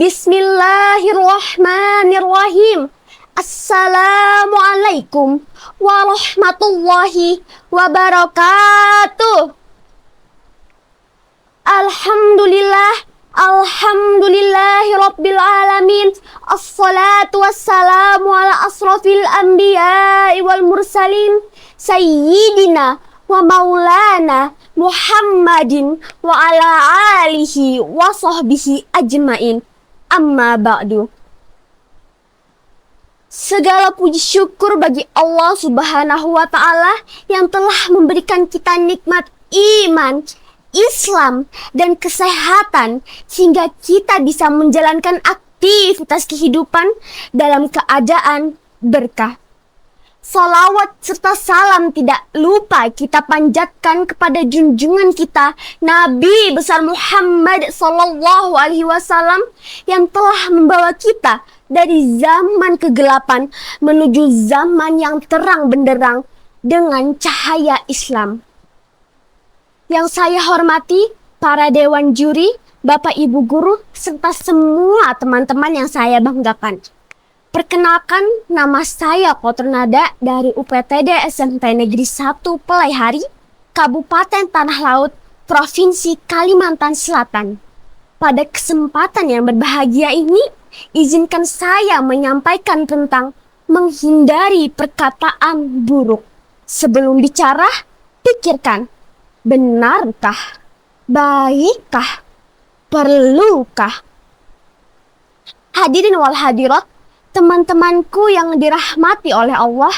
Bismillahirrahmanirrahim. Assalamualaikum warahmatullahi wabarakatuh. Alhamdulillahi rabbil alamin. Assalatu wassalamu ala asrafil anbiya'i wal mursalin. Sayyidina wa maulana Muhammadin wa ala alihi wa sahbihi ajmain. Amma ba'du. Segala puji syukur bagi Allah Subhanahu wa ta'ala yang telah memberikan kita nikmat iman, Islam, dan kesehatan sehingga kita bisa menjalankan aktivitas kehidupan dalam keadaan berkah. Salawat serta salam tidak lupa kita panjatkan kepada junjungan kita Nabi besar Muhammad sallallahu alaihi wasallam yang telah membawa kita dari zaman kegelapan menuju zaman yang terang benderang dengan cahaya Islam. Yang saya hormati para dewan juri, Bapak Ibu guru, serta semua teman-teman yang saya banggakan. Perkenalkan, nama saya Koternada dari UPTD SMP Negeri 1 Pelaihari, Kabupaten Tanah Laut, Provinsi Kalimantan Selatan. Pada kesempatan yang berbahagia ini, izinkan saya menyampaikan tentang menghindari perkataan buruk. Sebelum bicara, pikirkan, benarkah? Baikkah? Perlukah? Hadirin wal hadirat, teman-temanku yang dirahmati oleh Allah,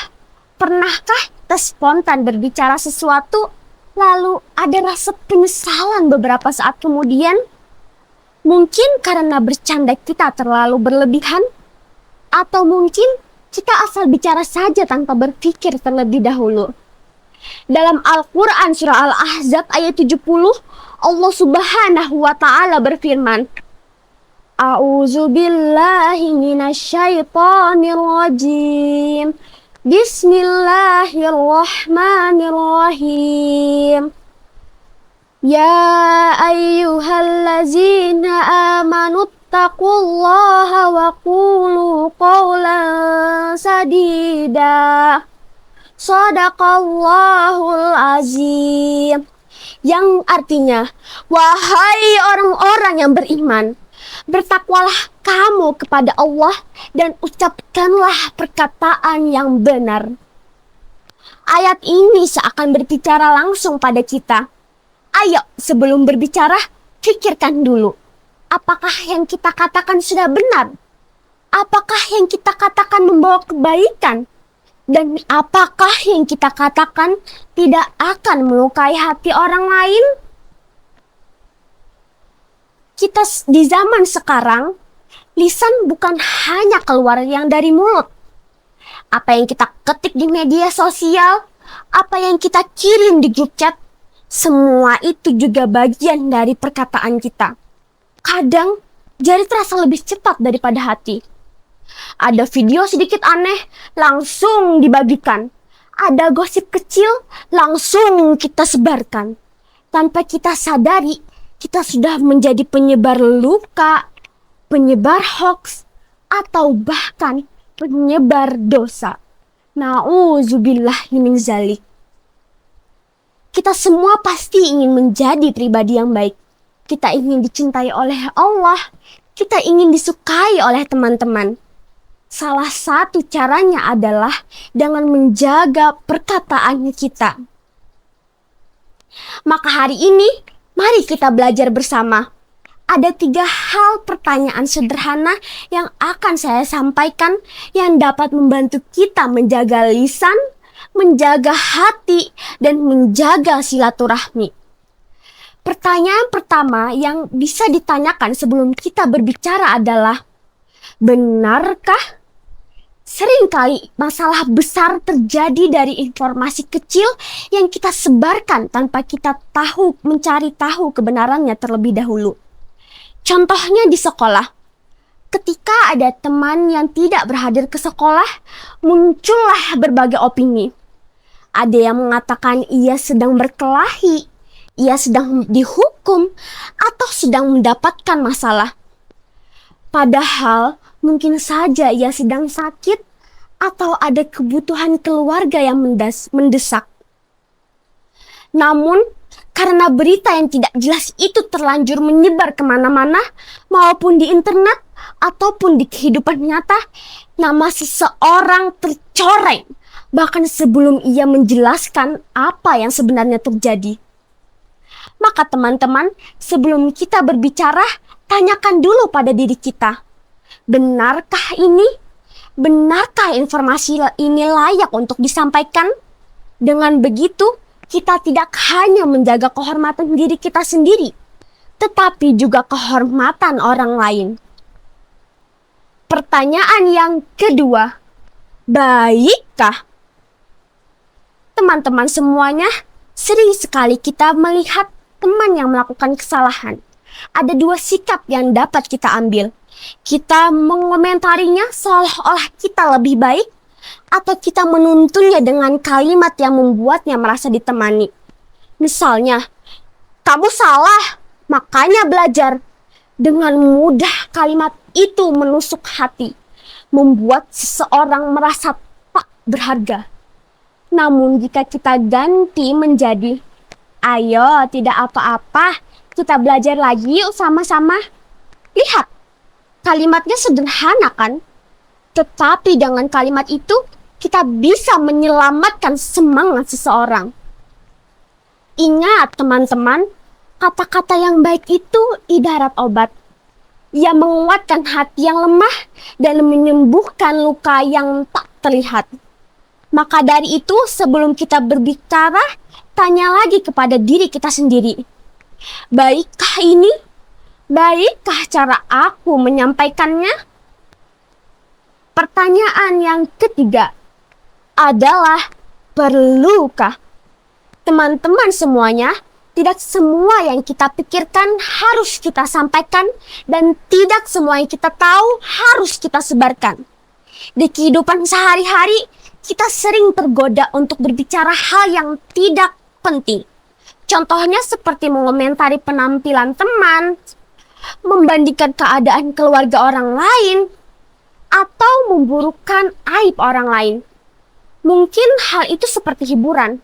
pernahkah kita spontan berbicara sesuatu lalu ada rasa penyesalan beberapa saat kemudian? Mungkin karena bercanda kita terlalu berlebihan, atau mungkin kita asal bicara saja tanpa berpikir terlebih dahulu. Dalam Al-Quran surah Al-Ahzab ayat 70, Allah Subhanahu wa ta'ala berfirman, A'udzu billahi minasyaitonir rajim. Bismillahirrahmanirrahim. Ya ayyuhallazina amanu taqullaha wa qulu qawlan sadida. Shadaqallahul azim. Yang artinya, wahai orang-orang yang beriman, bertakwalah kamu kepada Allah dan ucapkanlah perkataan yang benar. Ayat ini seakan berbicara langsung pada kita. Ayo, sebelum berbicara, pikirkan dulu. Apakah yang kita katakan sudah benar? Apakah yang kita katakan membawa kebaikan? Dan apakah yang kita katakan tidak akan melukai hati orang lain? Kita di zaman sekarang, lisan bukan hanya keluar yang dari mulut. Apa yang kita ketik di media sosial, apa yang kita kirim di grup chat, semua itu juga bagian dari perkataan kita. Kadang, jari terasa lebih cepat daripada hati. Ada video sedikit aneh, langsung dibagikan. Ada gosip kecil, langsung kita sebarkan. Tanpa kita sadari, kita sudah menjadi penyebar luka, penyebar hoax, atau bahkan penyebar dosa. Na'udzubillahi min zalik. Kita semua pasti ingin menjadi pribadi yang baik. Kita ingin dicintai oleh Allah. Kita ingin disukai oleh teman-teman. Salah satu caranya adalah dengan menjaga perkataan kita. Maka hari ini, mari kita belajar bersama. Ada 3 hal pertanyaan sederhana yang akan saya sampaikan yang dapat membantu kita menjaga lisan, menjaga hati, dan menjaga silaturahmi. Pertanyaan pertama yang bisa ditanyakan sebelum kita berbicara adalah, benarkah? Seringkali masalah besar terjadi dari informasi kecil yang kita sebarkan tanpa kita mencari tahu kebenarannya terlebih dahulu. Contohnya di sekolah. Ketika ada teman yang tidak berhadir ke sekolah, muncullah berbagai opini. Ada yang mengatakan ia sedang berkelahi, ia sedang dihukum, atau sedang mendapatkan masalah. Padahal mungkin saja ia sedang sakit atau ada kebutuhan keluarga yang mendesak. Namun, karena berita yang tidak jelas itu terlanjur menyebar kemana-mana, maupun di internet ataupun di kehidupan nyata, nama seseorang tercoreng, bahkan sebelum ia menjelaskan apa yang sebenarnya terjadi. Maka teman-teman, sebelum kita berbicara, tanyakan dulu pada diri kita, benarkah ini? Benarkah informasi ini layak untuk disampaikan? Dengan begitu, kita tidak hanya menjaga kehormatan diri kita sendiri, tetapi juga kehormatan orang lain. Pertanyaan yang kedua, baikkah? Teman-teman semuanya, sering sekali kita melihat teman yang melakukan kesalahan. Ada dua sikap yang dapat kita ambil. Kita mengomentarinya seolah-olah kita lebih baik, atau kita menuntunnya dengan kalimat yang membuatnya merasa ditemani. Misalnya, kamu salah, makanya belajar. Dengan mudah kalimat itu menusuk hati, membuat seseorang merasa tak berharga. Namun jika kita ganti menjadi, ayo tidak apa-apa, kita belajar lagi yuk sama-sama. Lihat, kalimatnya sederhana kan? Tetapi dengan kalimat itu, kita bisa menyelamatkan semangat seseorang. Ingat teman-teman, kata-kata yang baik itu ibarat obat. Ia menguatkan hati yang lemah dan menyembuhkan luka yang tak terlihat. Maka dari itu, sebelum kita berbicara, tanya lagi kepada diri kita sendiri. Baikkah ini? Baikkah cara aku menyampaikannya? Pertanyaan yang ketiga adalah, perlukah? Teman-teman semuanya, tidak semua yang kita pikirkan harus kita sampaikan, dan tidak semua yang kita tahu harus kita sebarkan. Di kehidupan sehari-hari, kita sering tergoda untuk berbicara hal yang tidak penting. Contohnya seperti mengomentari penampilan teman, membandingkan keadaan keluarga orang lain, atau memburukkan aib orang lain. Mungkin hal itu seperti hiburan,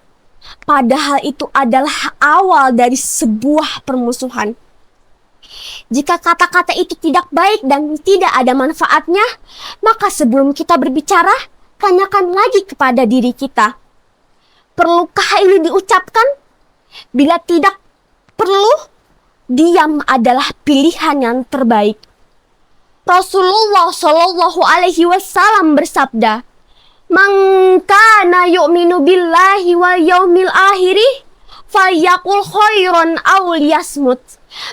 padahal itu adalah awal dari sebuah permusuhan. Jika kata-kata itu tidak baik dan tidak ada manfaatnya, maka sebelum kita berbicara, tanyakan lagi kepada diri kita. Perlukah ini diucapkan? Bila tidak perlu, diam adalah pilihan yang terbaik. Rasulullah Shallallahu Alaihi Wasallam bersabda, "Man kana yu'minu billahi wal yaumil akhiri, falyaqul khairan aw liyasmut."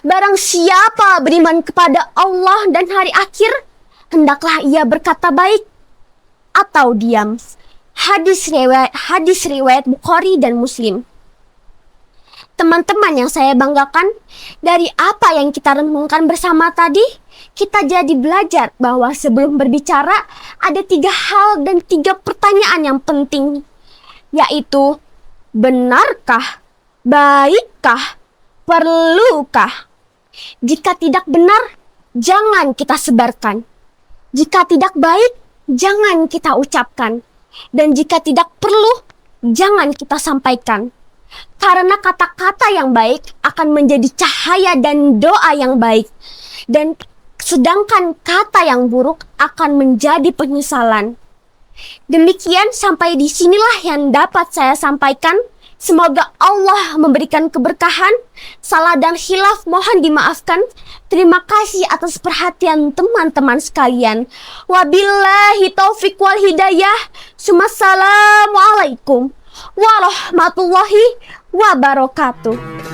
Barang siapa beriman kepada Allah dan hari akhir, hendaklah ia berkata baik atau diam. Hadis riwayat Bukhari dan Muslim. Teman-teman yang saya banggakan, dari apa yang kita renungkan bersama tadi, kita jadi belajar bahwa sebelum berbicara ada 3 hal dan 3 pertanyaan yang penting, yaitu benarkah, baikkah, perlukah. Jika tidak benar, jangan kita sebarkan. Jika tidak baik, jangan kita ucapkan. Dan jika tidak perlu, jangan kita sampaikan. Karena kata-kata yang baik akan menjadi cahaya dan doa yang baik. Dan sedangkan kata yang buruk akan menjadi penyesalan. Demikian, sampai di sinilah yang dapat saya sampaikan. Semoga Allah memberikan keberkahan. Salah dan khilaf mohon dimaafkan. Terima kasih atas perhatian teman-teman sekalian. Wabillahi taufiq wal hidayah. Assalamualaikum warahmatullahi wabarakatuh.